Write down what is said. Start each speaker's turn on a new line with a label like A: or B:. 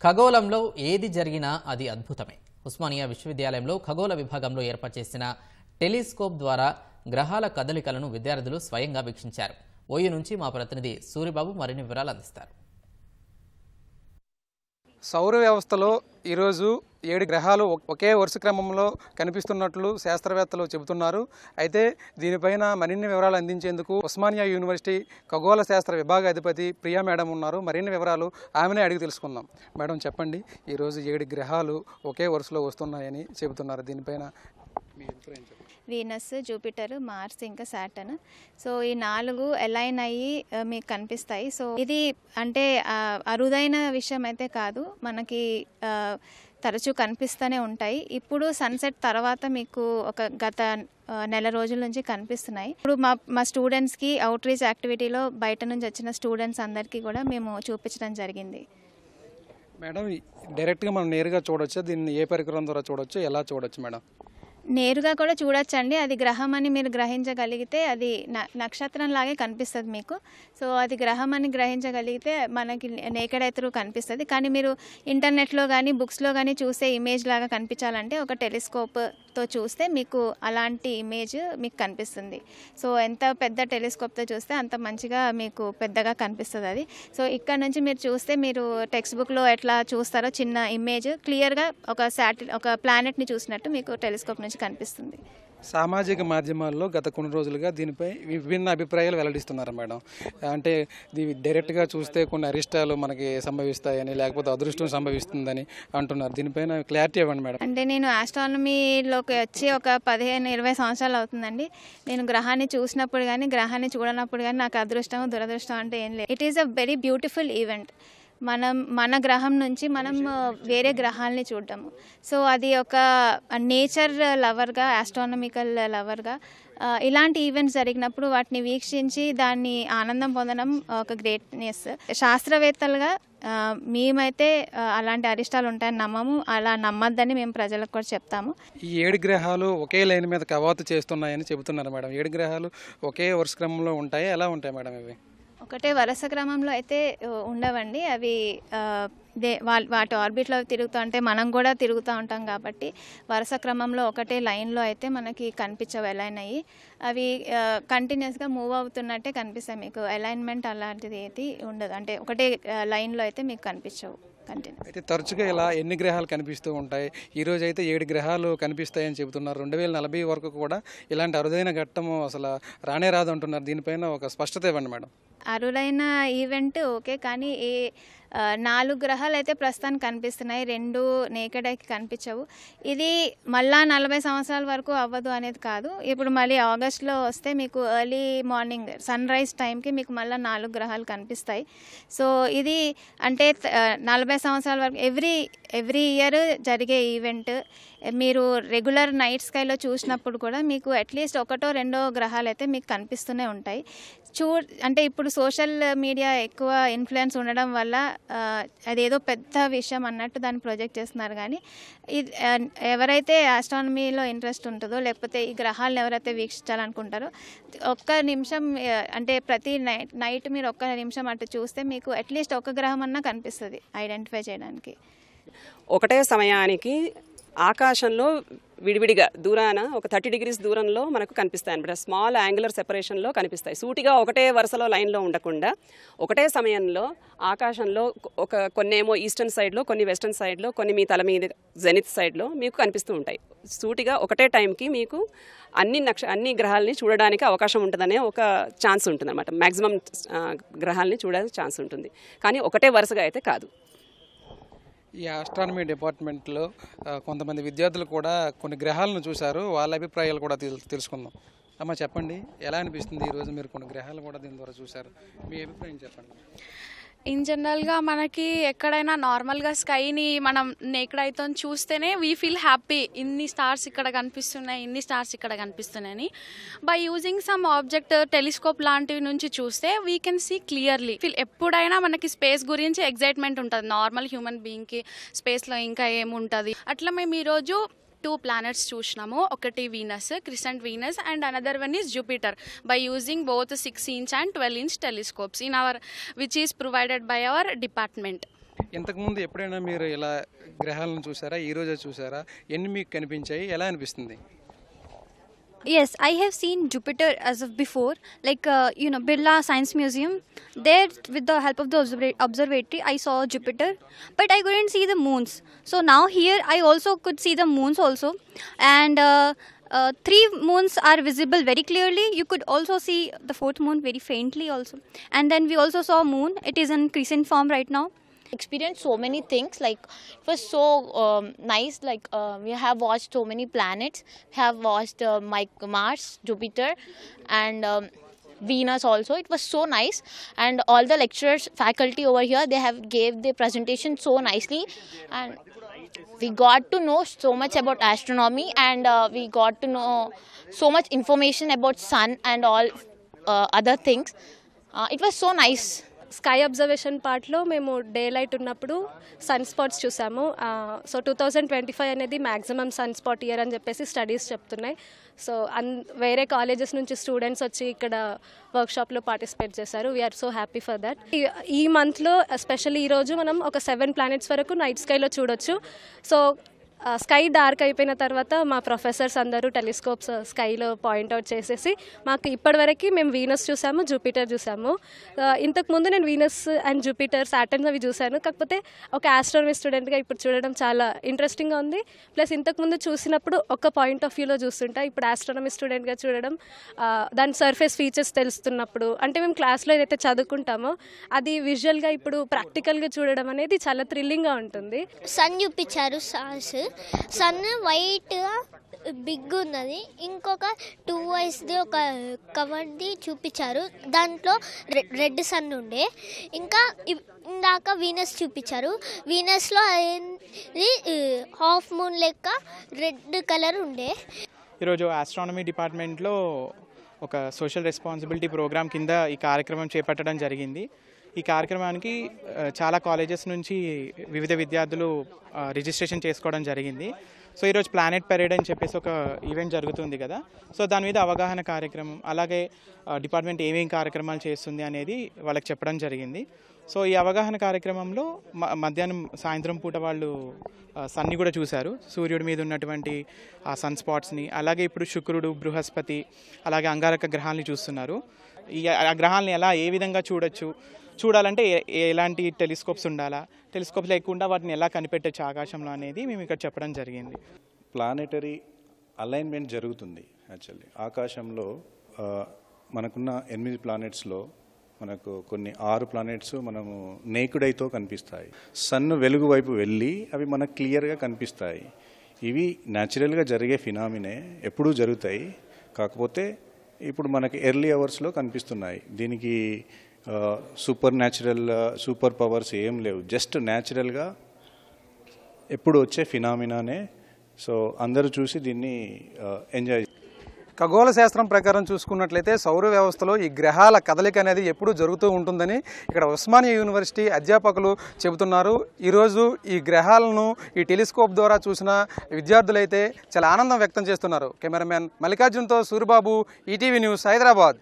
A: ఖగోళంలో ఏది జరిగినా అది అద్భుతమే. ఉస్మానియా విశ్వవిద్యాలయంలో ఖగోళ విభాగంలో ఏర్పాటు చేసిన టెలిస్కోప్ ద్వారా గ్రహాల కదలికలను విద్యార్థులు స్వయంగా వీక్షించారు. ఓయూ నుంచి మా ప్రతినిధి సూరిబాబు మరిన్ని వివరాలు అందిస్తారు.
B: సౌర వ్యవస్థలో ఈరోజు 7 గ్రహాలు ఒకే వరుస క్రమంలో కనిపిస్తున్నట్లు శాస్త్రవేత్తలు చెబుతున్నారు. అయితే దీనిపైన మరిన్ని వివరాలు అందించేందుకు ఉస్మానియా యూనివర్సిటీ ఖగోళ శాస్త్ర విభాగ అధిపతి ప్రియా మేడం ఉన్నారు. మరిన్ని వివరాలు ఆమెనే అడిగి తెలుసుకుందాం. మేడం చెప్పండి, ఈరోజు 7 గ్రహాలు ఒకే వరుసలో వస్తున్నాయని చెబుతున్నారు. దీనిపైన మీ అభిప్రాయం చెప్పండి.
C: వీనస్, జూపిటర్, మార్స్ ఇంకా సాటర్న్. సో ఈ 4 అలైన్ అయ్యి మీకు కనిపిస్తాయి. సో ఇది అంటే అరుదైన విషయం అయితే కాదు, మనకి తరచూ కనిపిస్తూనే ఉంటాయి. ఇప్పుడు సన్సెట్ తర్వాత మీకు గత నెల రోజుల నుంచి కనిపిస్తున్నాయి. ఇప్పుడు మా స్టూడెంట్స్కి అవుట్ రీచ్ యాక్టివిటీలో బయట నుంచి వచ్చిన స్టూడెంట్స్ అందరికీ కూడా మేము చూపించడం జరిగింది.
B: మేడం, డైరెక్ట్గా మనం నేరుగా చూడొచ్చు, దీన్ని ఏ పరికరం ద్వారా చూడొచ్చు, ఎలా చూడొచ్చు మేడం?
C: నేరుగా కూడా చూడొచ్చండి. అది గ్రహం అని మీరు గ్రహించగలిగితే అది నక్షత్రం లాగే కనిపిస్తుంది మీకు. సో అది గ్రహం అని గ్రహించగలిగితే మనకి నేకెడ్ ఐ త్రూ కనిపిస్తుంది. కానీ మీరు ఇంటర్నెట్లో కానీ బుక్స్లో కానీ చూసే ఇమేజ్ లాగా కనిపించాలంటే ఒక టెలిస్కోప్తో చూస్తే మీకు అలాంటి ఇమేజ్ మీకు కనిపిస్తుంది. సో ఎంత పెద్ద టెలిస్కోప్తో చూస్తే అంత మంచిగా మీకు పెద్దగా కనిపిస్తుంది అది. సో ఇక్కడ నుంచి మీరు చూస్తే మీరు టెక్స్ట్ బుక్లో ఎట్లా చూస్తారో చిన్న ఇమేజ్ క్లియర్గా ఒక ప్లానెట్ని చూసినట్టు మీకు టెలిస్కోప్ నుంచి కనిపిస్తుంది.
B: సామాజిక మాధ్యమాల్లో గత కొన్ని రోజులుగా దీనిపై విభిన్న అభిప్రాయాలు వెల్లడిస్తున్నారు మేడం. అంటే డైరెక్ట్గా చూస్తే కొన్ని అరిష్టాలు మనకి సంభవిస్తాయని, లేకపోతే అదృష్టం సంభవిస్తుందని అంటున్నారు. దీనిపైన క్లారిటీ ఇవ్వండి మేడం.
C: అంటే నేను ఆస్ట్రానమీలోకి వచ్చి ఒక 15-20 సంవత్సరాలు అవుతుందండి. నేను గ్రహాన్ని చూసినప్పుడు కానీ గ్రహాన్ని చూడనప్పుడు కానీ నాకు అదృష్టం దురదృష్టం అంటే ఏం లేదు. It is a very beautiful event. మన గ్రహం నుంచి మనం వేరే గ్రహాలని చూడటము. సో అది ఒక నేచర్ లవర్గా, ఆస్ట్రానమికల్ లవర్గా ఇలాంటి ఈవెంట్స్ జరిగినప్పుడు వాటిని వీక్షించి దాన్ని ఆనందం పొందడం ఒక గ్రేట్నెస్. శాస్త్రవేత్తలుగా మేమైతే అలాంటి అరిష్టాలు ఉంటాయని నమ్మము. అలా నమ్మద్దని మేము ప్రజలకు కూడా చెప్తాము.
B: ఈ 7 గ్రహాలు ఒకే లైన్ మీద కవాతు చేస్తున్నాయని చెబుతున్నారు మేడం. 7 గ్రహాలు ఒకే వరుస క్రమంలో ఉంటాయి, ఎలా ఉంటాయి మేడం ఇవి?
C: ఒకటే వరుస క్రమంలో అయితే ఉండవండి. అవి వాటి ఆర్బిట్లో తిరుగుతూ ఉంటే మనం కూడా తిరుగుతూ ఉంటాం కాబట్టి వరుస క్రమంలో ఒకటే లైన్లో అయితే మనకి కనిపించవు అలైన్ అయ్యి. అవి కంటిన్యూస్గా మూవ్ అవుతున్నట్టే కనిపిస్తాయి మీకు. అలైన్మెంట్ అలాంటిది అయితే ఉండదు. అంటే ఒకటే లైన్లో అయితే మీకు కనిపించవు కంటిన్యూ.
B: అయితే తరచుగా ఇలా ఎన్ని గ్రహాలు కనిపిస్తూ ఉంటాయి? ఈరోజు అయితే 7 గ్రహాలు కనిపిస్తాయని చెబుతున్నారు. 2040 వరకు కూడా ఇలాంటి అరుదైన ఘట్టము అసలు రానే రాదు అంటున్నారు. దీనిపైన ఒక స్పష్టత ఇవ్వండి మేడం.
C: అరుదైన ఈవెంట్ ఓకే, కానీ 4 గ్రహాలు అయితే ప్రస్తుతానికి కనిపిస్తున్నాయి. 2 నేకెడ్ ఐకి కనిపించవు. ఇది మళ్ళా 40 సంవత్సరాల వరకు అవ్వదు అనేది కాదు. ఇప్పుడు మళ్ళీ ఆగస్టులో వస్తే మీకు ఎర్లీ మార్నింగ్ సన్ రైజ్ టైంకి మీకు మళ్ళీ 4 గ్రహాలు కనిపిస్తాయి. సో ఇది అంటే 40 సంవత్సరాల వరకు ఎవ్రీ ఇయర్ జరిగే ఈవెంట్. మీరు రెగ్యులర్ నైట్ స్కైలో చూసినప్పుడు కూడా మీకు అట్లీస్ట్ 1-2 గ్రహాలు అయితే మీకు కనిపిస్తూనే ఉంటాయి. అంటే ఇప్పుడు సోషల్ మీడియా ఎక్కువ ఇన్ఫ్లుయెన్స్ ఉండడం వల్ల అదేదో పెద్ద విషయం అన్నట్టు దాన్ని ప్రొజెక్ట్ చేస్తున్నారు. కానీ ఇది ఎవరైతే ఆస్ట్రానమీలో ఇంట్రెస్ట్ ఉంటుందో, లేకపోతే ఈ గ్రహాలను ఎవరైతే వీక్షించాలనుకుంటారో ఒక్క నిమిషం అంటే ప్రతి నైట్ మీరు 1 నిమిషం అటు చూస్తే మీకు అట్లీస్ట్ 1 గ్రహం అన్నా కనిపిస్తుంది ఐడెంటిఫై చేయడానికి.
D: ఒకటే సమయానికి ఆకాశంలో విడివిడిగా దూరాన ఒక 30 degrees దూరంలో మనకు కనిపిస్తాయి అనమాట. స్మాల్ యాంగులర్ సెపరేషన్లో కనిపిస్తాయి. సూటిగా ఒకటే వరుసలో లైన్లో ఉండకుండా ఒకటే సమయంలో ఆకాశంలో కొన్నేమో ఈస్టర్న్ సైడ్లో, కొన్ని వెస్టర్న్ సైడ్లో, కొన్ని మీ తల మీద జెనిత్ సైడ్లో మీకు కనిపిస్తూ ఉంటాయి. సూటిగా ఒకటే టైంకి మీకు అన్ని గ్రహాలని చూడడానికి అవకాశం ఉంటుందనే ఒక ఛాన్స్ ఉంటుంది అనమాట. మ్యాక్సిమం గ్రహాలని చూడడానికి ఛాన్స్ ఉంటుంది, కానీ ఒకటే వరుసగా అయితే కాదు.
B: ఈ ఆస్ట్రానమీ డిపార్ట్మెంట్లో కొంతమంది విద్యార్థులు కూడా కొన్ని గ్రహాలను చూశారు. వాళ్ళ అభిప్రాయాలు కూడా తెలుసుకుందాం. అమ్మ చెప్పండి, ఎలా అనిపిస్తుంది? ఈరోజు మీరు కొన్ని గ్రహాలు కూడా దీని ద్వారా చూశారు, మీ అభిప్రాయం చెప్పండి.
E: ఇన్ జనరల్గా మనకి ఎక్కడైనా నార్మల్గా స్కైని మనం నేకెడ్ ఐతో చూస్తేనే వీ ఫీల్ హ్యాపీ. ఇన్ని స్టార్స్ ఇక్కడ కనిపిస్తున్నాయి, ఇన్ని స్టార్స్ ఇక్కడ కనిపిస్తున్నాయని. By using some object telescope లాంటివి నుంచి చూస్తే వీ కెన్ సీ క్లియర్లీ. ఎప్పుడైనా మనకి స్పేస్ గురించి ఎగ్జైట్మెంట్ ఉంటుంది నార్మల్ హ్యూమన్ బీయింగ్కి. స్పేస్లో ఇంకా ఏముంటుంది అట్లా మేము ఈరోజు 2 planets చూసినాము. ఒకటి Venus, crescent Venus, and another one is Jupiter by using both 6-inch and 12-inch telescopes in our which is provided by our department.
B: ఇంతకుముందు ఎప్పుడైనా మీరు ఇలా గ్రహాలను చూసారా? ఈరోజే చూసారా? ఎన్ని మీకు కనిపించాయి? ఎలా అనిపిస్తుంది?
F: Yes, I have seen Jupiter as of before, like Birla Science Museum. There, with the help of the observatory, I saw Jupiter, but I couldn't see the moons. So now here, I also could see the moons also, and 3 moons are visible very clearly. You could also see the 4th moon very faintly also, and then we also saw moon. It is in crescent form right now.
G: Experienced so many things, like it was so nice, like we have watched so many planets. We have watched Mars, Jupiter, and Venus also. It was so nice, and all the lecturers, faculty over here, they have gave the presentation so nicely, and we got to know so much about astronomy, and we got to know so much information about sun and all other things. It was so nice.
H: Sky observation పార్ట్లో మేము day light ఉన్నప్పుడు sun spots చూసాము. So 2025 అనేది maximum sun spot year అని చెప్పేసి studies చెప్తున్నాయి. So వేరే colleges నుంచి స్టూడెంట్స్ వచ్చి ఇక్కడ వర్క్షాప్లో పార్టిసిపేట్ చేశారు. We are so happy for that. ఈ మంత్లో ఎస్పెషల్లీ ఈరోజు మనం ఒక 7 ప్లానెట్స్ వరకు నైట్ స్కైలో చూడొచ్చు. సో స్కై డార్క్ అయిపోయిన తర్వాత మా ప్రొఫెసర్స్ అందరూ టెలిస్కోప్స్ స్కైలో పాయింట్అవుట్ చేసేసి మాకు ఇప్పటివరకు మేము వీనస్ చూసాము, జూపిటర్ చూసాము. ఇంతకుముందు నేను వీనస్ అండ్ జూపిటర్, సాటర్న్ అవి చూశాను. కాకపోతే ఒక ఆస్ట్రానమీ స్టూడెంట్గా ఇప్పుడు చూడడం చాలా ఇంట్రెస్టింగ్గా ఉంది. ప్లస్ ఇంతకుముందు చూసినప్పుడు ఒక పాయింట్ ఆఫ్ వ్యూలో చూస్తుంటా, ఇప్పుడు ఆస్ట్రానమీ స్టూడెంట్గా చూడడం, దాని సర్ఫేస్ ఫీచర్స్ తెలుస్తున్నప్పుడు, అంటే మేము క్లాస్లో ఏదైతే చదువుకుంటామో అది విజువల్గా ఇప్పుడు ప్రాక్టికల్గా చూడడం అనేది చాలా థ్రిల్లింగ్గా ఉంటుంది.
I: సన్ చూపించారు, స్టార్స్. సన్ వైట్గా బిగ్ ఉన్నది, ఇంకొక 2 ఐస్ది ఒక కవర్ది చూపించారు, దాంట్లో రెడ్ సన్ ఉండే. ఇంకా ఇందాక వీనస్ చూపించారు, వీనస్లో హాఫ్ మూన్ లెక్క రెడ్ కలర్ ఉండే.
J: ఈరోజు ఆస్ట్రానమీ డిపార్ట్మెంట్లో ఒక సోషల్ రెస్పాన్సిబిలిటీ ప్రోగ్రామ్ కింద ఈ కార్యక్రమం చేపట్టడం జరిగింది. ఈ కార్యక్రమానికి చాలా కాలేజెస్ నుంచి వివిధ విద్యార్థులు రిజిస్ట్రేషన్ చేసుకోవడం జరిగింది. సో ఈరోజు ప్లానెట్ పెరేడ్ అని చెప్పేసి ఒక ఈవెంట్ జరుగుతుంది కదా, సో దాని మీద అవగాహన కార్యక్రమం, అలాగే డిపార్ట్మెంట్ ఏమేం కార్యక్రమాలు చేస్తుంది అనేది వాళ్ళకి చెప్పడం జరిగింది. సో ఈ అవగాహన కార్యక్రమంలో మధ్యాహ్నం సాయంత్రం పూట వాళ్ళు సన్ని కూడా చూశారు, సూర్యుడి మీద ఉన్నటువంటి ఆ సన్ స్పాట్స్ని. అలాగే ఇప్పుడు శుక్రుడు, బృహస్పతి, అలాగే అంగారక గ్రహాలని చూస్తున్నారు. ఆ గ్రహాలని ఏ విధంగా చూడాలంటే ఎలాంటి టెలిస్కోప్స్ ఉండాలా, టెలిస్కోప్స్ లేకుండా వాటిని ఎలా కనిపెట్టచ్చు ఆకాశంలో అనేది మేము ఇక్కడ చెప్పడం జరిగింది.
K: ప్లానెటరీ అలైన్మెంట్ జరుగుతుంది. యాక్చువల్లీ ఆకాశంలో మనకున్న 8 ప్లానెట్స్లో మనకు కొన్ని 6 ప్లానెట్స్ మనము నేకుడ్ ఐతో కనిపిస్తాయి. సన్ వెలుగు వైపు వెళ్ళి అవి మనకు క్లియర్గా కనిపిస్తాయి. ఇవి న్యాచురల్గా జరిగే ఫినామినే, ఎప్పుడూ జరుగుతాయి. కాకపోతే ఇప్పుడు మనకి ఎర్లీ అవర్స్లో కనిపిస్తున్నాయి. దీనికి సూపర్ పవర్స్ ఏం లేవు, జస్ట్ న్యాచురల్గా ఎప్పుడు వచ్చే ఫినామినానే. సో అందరూ చూసి దీన్ని ఎంజాయ్.
B: ఖగోళ శాస్త్రం ప్రకారం చూసుకున్నట్లయితే సౌర వ్యవస్థలో ఈ గ్రహాల కదలిక అనేది ఎప్పుడూ జరుగుతూ ఉంటుందని ఇక్కడ ఉస్మానియా యూనివర్సిటీ అధ్యాపకులు చెబుతున్నారు. ఈరోజు ఈ గ్రహాలను ఈ టెలిస్కోప్ ద్వారా చూసిన విద్యార్థులైతే చాలా ఆనందం వ్యక్తం చేస్తున్నారు. కెమెరామెన్ మల్లికార్జున్తో సూరిబాబు, ఈటీవీ న్యూస్, హైదరాబాద్.